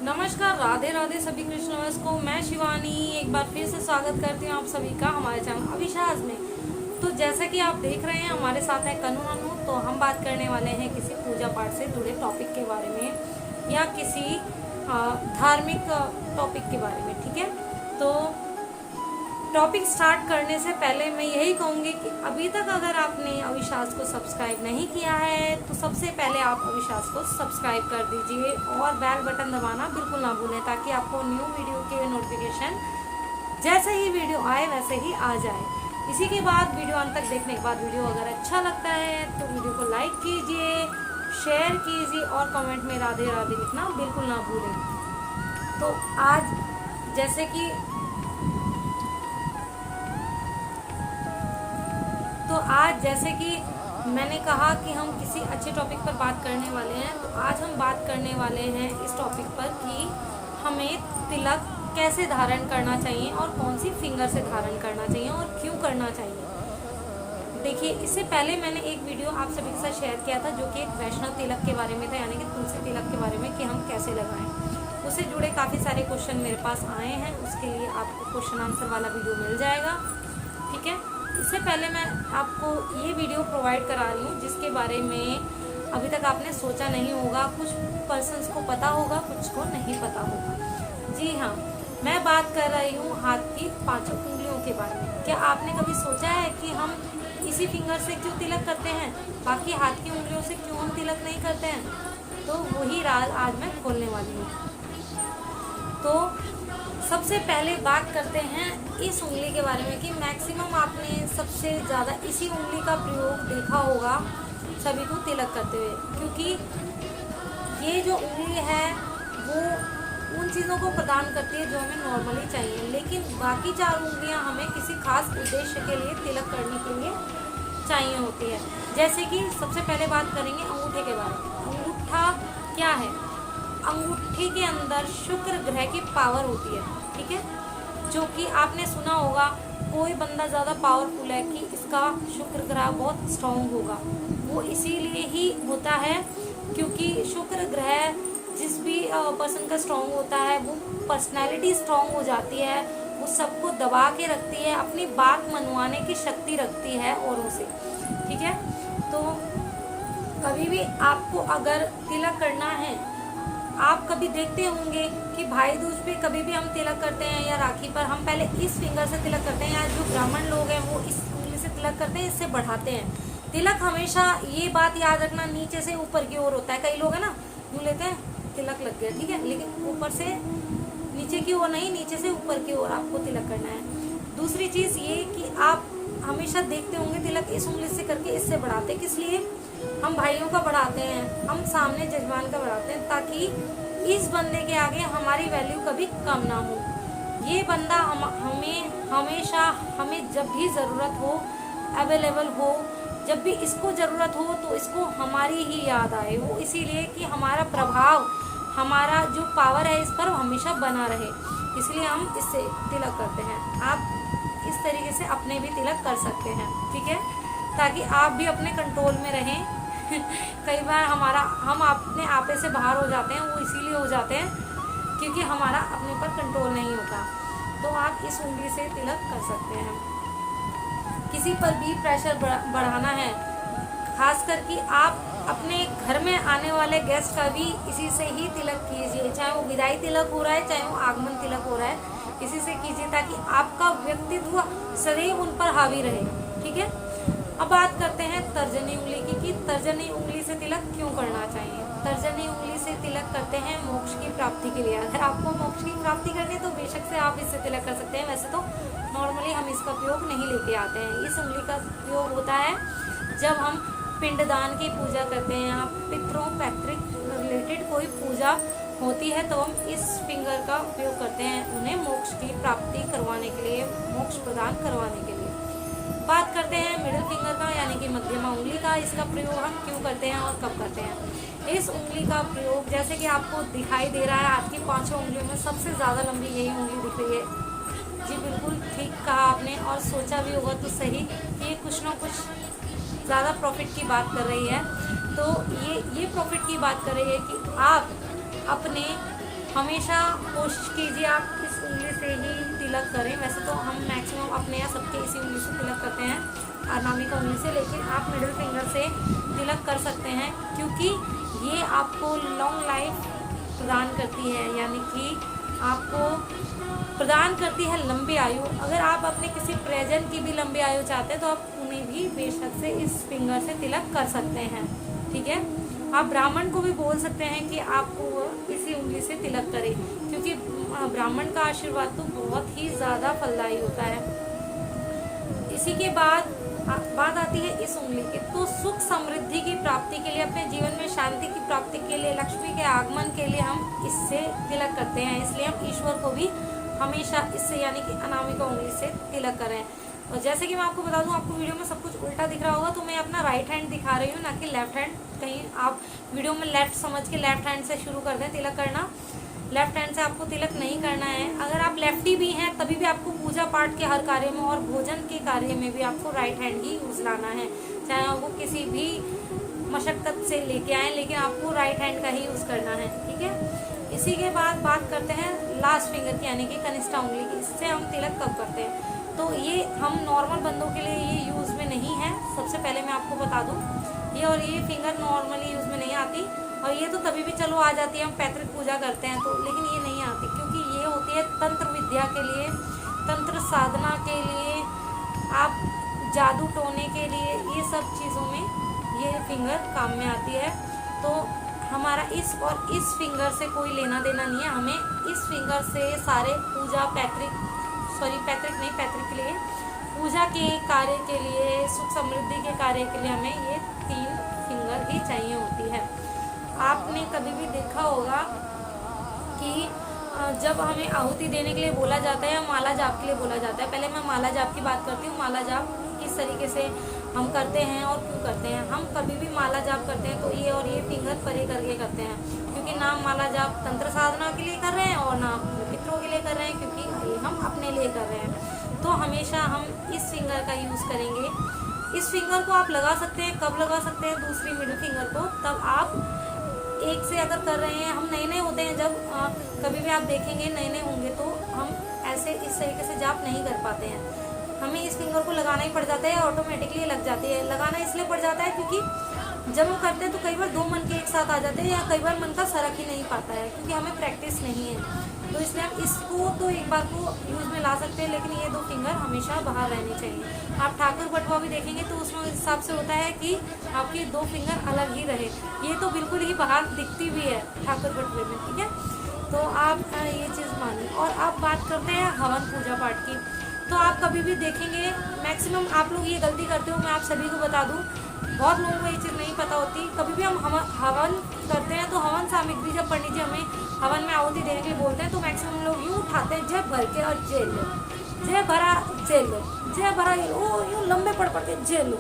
नमस्कार, राधे राधे सभी कृष्णवश को। मैं शिवानी एक बार फिर से स्वागत करती हूँ आप सभी का हमारे चैनल अविशाज में। तो जैसा कि आप देख रहे हैं हमारे साथ है कनु अनु। तो हम बात करने वाले हैं किसी पूजा पाठ से जुड़े टॉपिक के बारे में या किसी धार्मिक टॉपिक के बारे में। ठीक है, तो टॉपिक स्टार्ट करने से पहले मैं यही कहूँगी कि अभी तक अगर आपने अविशाज को सब्सक्राइब नहीं किया है तो सबसे पहले आप अविशाज को सब्सक्राइब कर दीजिए और बेल बटन दबाना बिल्कुल ना भूलें, ताकि आपको न्यू वीडियो के नोटिफिकेशन जैसे ही वीडियो आए वैसे ही आ जाए। इसी के बाद वीडियो अंत तक देखने के बाद वीडियो अगर अच्छा लगता है तो वीडियो को लाइक कीजिए, शेयर कीजिए और कमेंट में राधे राधे लिखना बिल्कुल ना भूलें। तो आज जैसे कि मैंने कहा कि हम किसी अच्छे टॉपिक पर बात करने वाले हैं, तो आज हम बात करने वाले हैं इस टॉपिक पर कि हमें तिलक कैसे धारण करना चाहिए और कौन सी फिंगर से धारण करना चाहिए और क्यों करना चाहिए। देखिए, इससे पहले मैंने एक वीडियो आप सभी के साथ शेयर किया था जो कि एक वैष्णव तिलक के बारे में था, यानी कि तुलसी तिलक के बारे में कि हम कैसे लगाएं। उससे जुड़े काफ़ी सारे क्वेश्चन मेरे पास आए हैं, उसके लिए आपको क्वेश्चन आंसर वाला वीडियो मिल जाएगा। ठीक है, इससे पहले मैं आपको ये वीडियो प्रोवाइड करा रही हूँ जिसके बारे में अभी तक आपने सोचा नहीं होगा। कुछ पर्सन्स को पता होगा, कुछ को नहीं पता होगा। जी हाँ, मैं बात कर रही हूँ हाथ की 5 उंगलियों के बारे में। क्या आपने कभी सोचा है कि हम इसी फिंगर से क्यों तिलक करते हैं, बाकी हाथ की उंगलियों से क्यों हम तिलक नहीं करते हैं? तो वही राज आज मैं खोलने वाली हूँ। तो सबसे पहले बात करते हैं इस उंगली के बारे में कि मैक्सिमम आपने सबसे ज़्यादा इसी उंगली का प्रयोग देखा होगा सभी को तिलक करते हुए, क्योंकि ये जो उंगली है वो उन चीज़ों को प्रदान करती है जो हमें नॉर्मली चाहिए, लेकिन बाकी 4 उंगलियां हमें किसी खास उद्देश्य के लिए तिलक करने के लिए चाहिए होती है। जैसे कि सबसे पहले बात करेंगे अंगूठे के बारे में। अंगूठा क्या है? अंगूठे के अंदर शुक्र ग्रह की पावर होती है। ठीक है, जो कि आपने सुना होगा कोई बंदा ज़्यादा पावरफुल है कि इसका शुक्र ग्रह बहुत स्ट्रॉन्ग होगा। वो इसीलिए ही होता है क्योंकि शुक्र ग्रह जिस भी पर्सन का स्ट्रॉन्ग होता है वो पर्सनैलिटी स्ट्रॉन्ग हो जाती है, वो सबको दबा के रखती है, अपनी बात मनवाने की शक्ति रखती है औरों से। ठीक है, तो कभी भी आपको अगर तिलक करना है, आप कभी देखते होंगे कि भाई दूज पे कभी भी हम तिलक करते हैं या राखी पर हम पहले इस फिंगर से तिलक करते हैं, या जो ब्राह्मण लोग हैं वो इस उंगली से तिलक करते हैं, इससे बढ़ाते हैं। तिलक हमेशा ये बात याद रखना नीचे से ऊपर की ओर होता है। कई लोग है ना यूँ लेते हैं तिलक लग गया, ठीक है, लेकिन ऊपर से नीचे की ओर नहीं, नीचे से ऊपर की ओर आपको तिलक करना है। दूसरी चीज़ ये कि आप हमेशा देखते होंगे तिलक इस उंगली से करके इससे बढ़ाते, किस लिए? हम भाइयों का बढ़ाते हैं, हम सामने जजमान का बढ़ाते हैं, ताकि इस बंदे के आगे हमारी वैल्यू कभी कम ना हो। ये बंदा हमें हमेशा, हमें जब भी ज़रूरत हो, अवेलेबल हो, जब भी इसको ज़रूरत हो तो इसको हमारी ही याद आए। वो इसीलिए कि हमारा प्रभाव, हमारा जो पावर है इस पर हमेशा बना रहे, इसलिए हम इससे तिलक करते हैं। आप इस तरीके से अपने भी तिलक कर सकते हैं। ठीक है, ताकि आप भी अपने कंट्रोल में रहें। कई बार हम अपने आपे से बाहर हो जाते हैं, वो इसीलिए हो जाते हैं क्योंकि हमारा अपने पर कंट्रोल नहीं होता। तो आप इस उंगली से तिलक कर सकते हैं। किसी पर भी प्रेशर बढ़ाना है, खासकर कि आप अपने घर में आने वाले गेस्ट का भी इसी से ही तिलक कीजिए, चाहे वो विदाई तिलक हो रहा है चाहे वो आगमन तिलक हो रहा है, इसी से कीजिए ताकि आपका व्यक्तित्व सदैव उन पर हावी रहे। ठीक है, अब बात करते हैं तर्जनी उंगली की कि तर्जनी उंगली से तिलक क्यों करना चाहिए। तर्जनी उंगली से तिलक करते हैं मोक्ष की प्राप्ति के लिए। अगर आपको मोक्ष की प्राप्ति करनी है तो बेशक से आप इससे तिलक कर सकते हैं। वैसे तो नॉर्मली हम इसका प्रयोग नहीं लेके आते हैं। इस उंगली का प्रयोग होता है जब हम पिंडदान की पूजा करते हैं या पितरों पैतृक रिलेटेड कोई पूजा होती है, तो हम इस फिंगर का उपयोग करते हैं उन्हें मोक्ष की प्राप्ति करवाने के लिए, मोक्ष प्रदान करवाने के लिए। बात करते हैं मिडिल फिंगर का, यानी कि मध्यमा उंगली का। इसका प्रयोग हम क्यों करते हैं और कब करते हैं? इस उंगली का प्रयोग जैसे कि आपको दिखाई दे रहा है, हाथ की 5 उंगलियों में सबसे ज़्यादा लंबी यही उंगली दिख रही है। जी बिल्कुल ठीक कहा आपने, और सोचा भी होगा तो सही कि ये कुछ ना कुछ ज़्यादा प्रॉफिट की बात कर रही है। तो ये प्रॉफिट की बात कर रही है कि आप अपने हमेशा कोशिश कीजिए आप इस उंगली से ही तिलक करें। वैसे तो हम मैक्सिमम अपने यहाँ सबके इसी उंगली से तिलक करते हैं, अनामिका उंगली से, लेकिन आप मिडिल फिंगर से तिलक कर सकते हैं क्योंकि ये आपको लॉन्ग लाइफ प्रदान करती है, यानी कि आपको प्रदान करती है लंबी आयु। अगर आप अपने किसी प्रेजेंट की भी लंबी आयु चाहते हैं तो आप उन्हें भी बेशक से इस फिंगर से तिलक कर सकते हैं, ठीक है। आप ब्राह्मण को भी बोल सकते हैं कि आपको इसी उंगली से तिलक करें, क्योंकि ब्राह्मण का आशीर्वाद तो बहुत ही ज़्यादा फलदायी होता है। इसी के बाद बात आती है इस उंगली की। तो सुख समृद्धि की प्राप्ति के लिए, अपने जीवन में शांति की प्राप्ति के लिए, लक्ष्मी के आगमन के लिए हम इससे तिलक करते हैं। इसलिए हम ईश्वर को भी हमेशा इससे यानी कि अनामिका उंगली से तिलक करें। और जैसे कि मैं आपको बता दूं, आपको वीडियो में सब कुछ उल्टा दिख रहा होगा, तो मैं अपना राइट हैंड दिखा रही हूँ, ना कि लेफ्ट हैंड। कहीं आप वीडियो में लेफ्ट समझ के लेफ्ट हैंड से शुरू कर दें तिलक करना। लेफ्ट हैंड से आपको तिलक नहीं करना है। अगर आप लेफ्टी भी हैं तभी भी आपको पूजा पाठ के हर कार्य में और भोजन के कार्य में भी आपको राइट हैंड ही यूज लाना है, चाहे वो किसी भी मशक्कत से लेके आए, लेकिन आपको राइट हैंड का ही यूज करना है, ठीक है। इसी के बाद बात करते हैं लास्ट फिंगर की, यानी कि कनिष्ठा उंगली की। इससे हम तिलक कब करते हैं, तो ये हम नॉर्मल बंदों के लिए ये यूज में नहीं है। सबसे पहले मैं आपको बता दूं, ये फिंगर नॉर्मली यूज में नहीं आती, और ये तो तभी भी चलो आ जाती है, हम पैतृक पूजा करते हैं तो, लेकिन ये नहीं आती क्योंकि ये होती है तंत्र विद्या के लिए, तंत्र साधना के लिए, आप जादू टोने के लिए, ये सब चीज़ों में ये फिंगर काम में आती है। तो हमारा इस और इस फिंगर से कोई लेना देना नहीं है। हमें इस फिंगर से सारे पूजा पैतृक के लिए, पूजा के कार्य के लिए, सुख समृद्धि के कार्य के लिए हमें ये 3 फिंगर ही चाहिए होती है। आपने कभी भी देखा होगा कि जब हमें आहुति देने के लिए बोला जाता है या माला जाप के लिए बोला जाता है, पहले मैं माला जाप की बात करती हूँ। माला जाप किस तरीके से हम करते हैं और क्यों करते हैं। हम कभी भी माला जाप करते हैं तो ये और ये फिंगर परे करके करते हैं, क्योंकि ना माला जाप तंत्र साधना के लिए कर रहे हैं और ना पितरों के लिए कर रहे हैं, क्योंकि ये हम अपने लिए कर रहे हैं। तो हमेशा हम इस फिंगर का यूज़ करेंगे। इस फिंगर को आप लगा सकते हैं, कब लगा सकते हैं, दूसरी मिडिल फिंगर को, तब आप एक से अगर कर रहे हैं, हम नए नए होते हैं जब, कभी भी आप देखेंगे नए नए होंगे तो हम ऐसे इस तरीके से जाप नहीं कर पाते हैं। हमें इस फिंगर को लगाना ही पड़ जाता है, ऑटोमेटिकली लग जाती है। लगाना इसलिए पड़ जाता है क्योंकि जब हम करते हैं तो कई बार 2 मन के एक साथ आ जाते हैं, या कई बार मन का सरक ही नहीं पाता है क्योंकि हमें प्रैक्टिस नहीं है। तो इसलिए हम इसको तो एक बार को यूज में ला सकते हैं, लेकिन ये 2 फिंगर हमेशा बाहर रहनी चाहिए। आप ठाकुर बटुआ भी देखेंगे तो उसमें इस हिसाब से होता है कि आपके 2 फिंगर अलग ही रहे। ये तो बिल्कुल ही बाहर दिखती भी है ठाकुर बटुए में, ठीक है। तो आप ये चीज़ मानिए। और आप बात करते हैं हवन पूजा पाठ की, तो आप कभी भी देखेंगे मैक्सिमम आप लोग ये गलती करते हो, मैं आप सभी को बता दूं, बहुत लोगों को ये चीज़ नहीं पता होती। कभी भी हम हवन करते हैं तो हवन सामग्री जब पंडित जी हमें हवन में आहुति देने के लिए बोलते हैं तो मैक्सिमम लोग यूँ उठाते हैं, जय भर के और जेल लो, जय भरा जेल लो, जय भरा ओ यूँ लंबे पढ़ के जेल लो,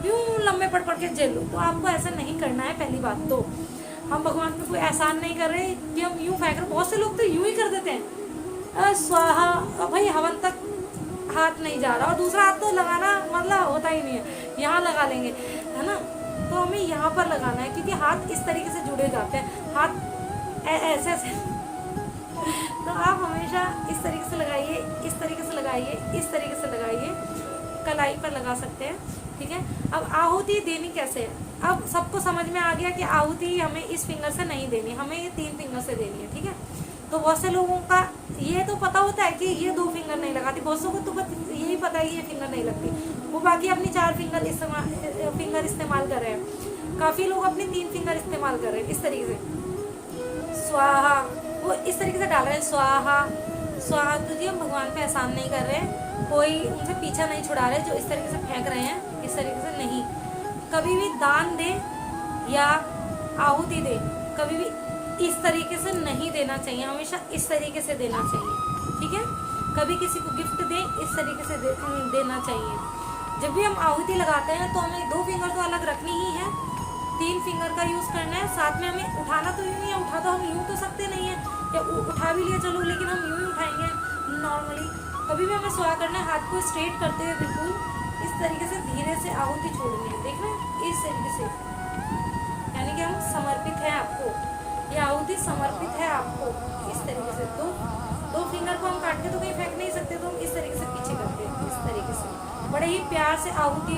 यूँ लंबे पढ़ के जेल लो। तो आपको ऐसा नहीं करना है। पहली बात तो हम भगवान पे कोई एहसान नहीं कर रहे कि हम यूँ फेंक रहे। बहुत से लोग तो यूँ ही कर देते हैं, स्वाहा, भाई हवन तक हाथ नहीं जा रहा, और दूसरा हाथ तो लगाना मतलब होता ही नहीं है, यहाँ लगा लेंगे, है ना। तो हमें यहाँ पर लगाना है क्योंकि हाथ इस तरीके से जुड़े जाते हैं, हाथ ऐसे ऐसे। तो आप हमेशा इस तरीके से लगाइए, इस तरीके से लगाइए, इस तरीके से लगाइए, कलाई पर लगा सकते हैं, ठीक है। अब आहुति देनी कैसे है, अब सबको समझ में आ गया कि आहुति हमें इस फिंगर से नहीं देनी, हमें ये 3 फिंगर से देनी है, ठीक है। तो बहुत से लोगों का ये तो पता होता है कि ये 2 फिंगर नहीं लगाती, बहुत से को तो यही पता है कि ये फिंगर नहीं लगती, वो बाकी अपनी 4 फिंगर इस्तेमाल कर रहे हैं। काफ़ी लोग अपनी 3 फिंगर इस्तेमाल कर रहे हैं इस तरीके से, स्वाहा, वो इस तरीके से डाल रहे हैं स्वाहा स्वाहा। तो जी हम भगवान पे एहसान नहीं कर रहे हैं, कोई उनसे पीछा नहीं छुड़ा रहे जो इस तरीके से फेंक रहे हैं, इस तरीके से नहीं। कभी भी दान दे या आहुति दे, कभी भी इस तरीके से नहीं देना चाहिए, हमेशा इस तरीके से देना चाहिए, ठीक है। कभी किसी को गिफ्ट दें इस तरीके से देना चाहिए। जब भी हम आहुति लगाते हैं तो हमें 2 फिंगर तो अलग रखनी ही है, 3 फिंगर का यूज़ करना है। साथ में हमें उठाना तो यूँ ही है, उठा तो हम यूँ तो सकते नहीं है, या उठा भी लिया चलो, लेकिन हम यूँ ही उठाएंगे नॉर्मली। कभी भी हमें स्वाहा करना है, हाथ को स्ट्रेट करते हुए बिल्कुल इस तरीके से धीरे से आहुति छोड़नी है, देख रहे हैं, इस तरीके से, यानी कि हम समर्पित है आपको, ये आहुति समर्पित है आपको। इस तरीके से दो फिंगर को हम काट के तो कहीं फेंक नहीं सकते, तो हम इस तरीके से पीछे करते हैं। इस तरीके से बड़े ही प्यार से आहुति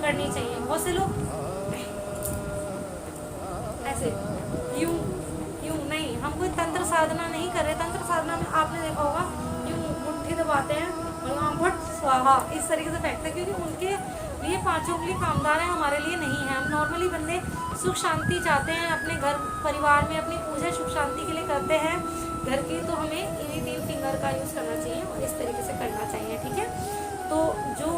करनी चाहिए। बहुत से लोग ऐसे यूं नहीं, हम कोई तंत्र साधना नहीं कर रहे। तंत्र साधना में आपने देखा होगा यूं मुट्ठी दबाते हैं और वहाँ भट स्वाहा इस तरीके से फेंकते हैं, क्योंकि उनके लिए 5 उंगली कामदार है, हमारे लिए नहीं है। हम नॉर्मली बंदे सुख शांति चाहते हैं अपने घर परिवार में, अपनी पूजा सुख शांति के लिए करते हैं घर की, तो हमें इन्हीं 3 फिंगर का यूज़ करना चाहिए और इस तरीके से करना चाहिए, ठीक है। तो जो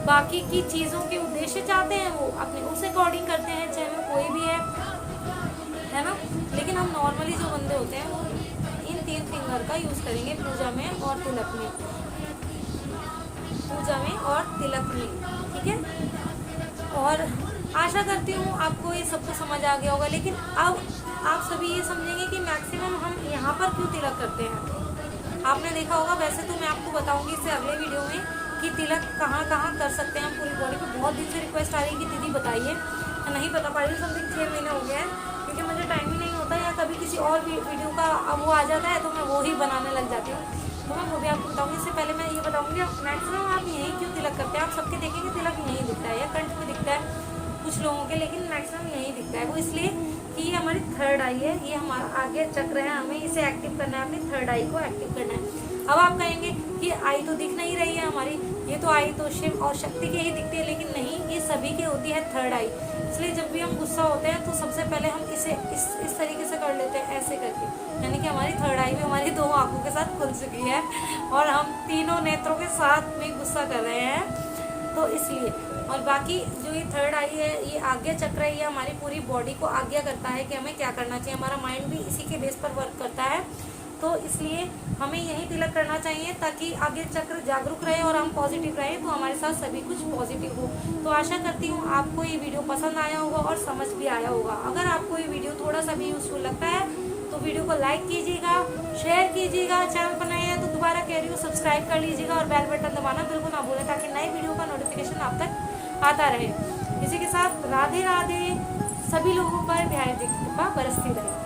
बाकी की चीज़ों के उद्देश्य चाहते हैं वो अपने उस अकॉर्डिंग करते हैं, चाहे वो कोई भी है ना। लेकिन हम नॉर्मली जो बंदे होते हैं वो इन 3 फिंगर का यूज़ करेंगे पूजा में और तिलक में, ठीक है। और आशा करती हूँ आपको ये सब कुछ समझ आ गया होगा। लेकिन अब आप सभी ये समझेंगे कि मैक्सिमम हम यहाँ पर क्यों तिलक करते हैं। आपने देखा होगा, वैसे तो मैं आपको बताऊंगी इससे अगले वीडियो में कि तिलक कहाँ कहाँ कर सकते हैं हम पूरी बॉडी पे। बहुत दिन से रिक्वेस्ट आ रही है कि दीदी बताइए, नहीं बता पा रही हूँ। समथिंग 6 महीने हो गए हैं, क्योंकि मुझे टाइम ही नहीं होता, या कभी किसी और वीडियो का वो आ जाता है तो मैं वो ही बनाने लग जाती हूँ, तो मैं वो भी आपको बताऊँगी। इससे पहले मैं ये बताऊँगी मैक्सिमम आप यहीं क्यों तिलक करते हैं। आप सबके देखेंगे तिलक यहीं दिखता है या कंठ में दिखता है कुछ लोगों के, लेकिन मैक्सिमम यहीं दिखता है। वो इसलिए कि ये हमारी थर्ड आई है, ये हमारा आगे चक्र है, हमें इसे एक्टिव करना है, अपनी थर्ड आई को एक्टिव करना है। अब आप कहेंगे कि आई तो दिख नहीं रही है हमारी, ये तो आई तो शिव और शक्ति के ही दिखती है, लेकिन नहीं, ये सभी के होती है थर्ड आई। इसलिए जब भी हम गुस्सा होते हैं तो सबसे पहले हम इसे इस तरीके से कर लेते हैं, ऐसे करके, यानी कि हमारी थर्ड आई भी हमारी 2 आंखों के साथ खुल चुकी है और हम तीनों नेत्रों के साथ में गुस्सा कर रहे हैं, तो इसलिए। और बाकी जो ये थर्ड आई है, ये आज्ञा चक्र है, ये हमारी पूरी बॉडी को आज्ञा करता है कि हमें क्या करना चाहिए। हमारा माइंड भी इसी के बेस पर वर्क करता है, तो इसलिए हमें यही तिलक करना चाहिए ताकि आगे चक्र जागरूक रहे और हम पॉजिटिव रहे, तो हमारे साथ सभी कुछ पॉजिटिव हो। तो आशा करती हूँ आपको ये वीडियो पसंद आया होगा और समझ भी आया होगा। अगर आपको ये वीडियो थोड़ा सा भी यूजफुल लगता है तो वीडियो को लाइक कीजिएगा, शेयर कीजिएगा, चैनल पर नए हैं तो दोबारा कह रही हूँ सब्सक्राइब कर लीजिएगा और बेल बटन दबाना बिल्कुल ना भूलें, ताकि नए वीडियो का नोटिफिकेशन आप तक आता रहे। इसी के साथ राधे राधे, सभी लोगों पर प्यार की कृपा बरसती रहे।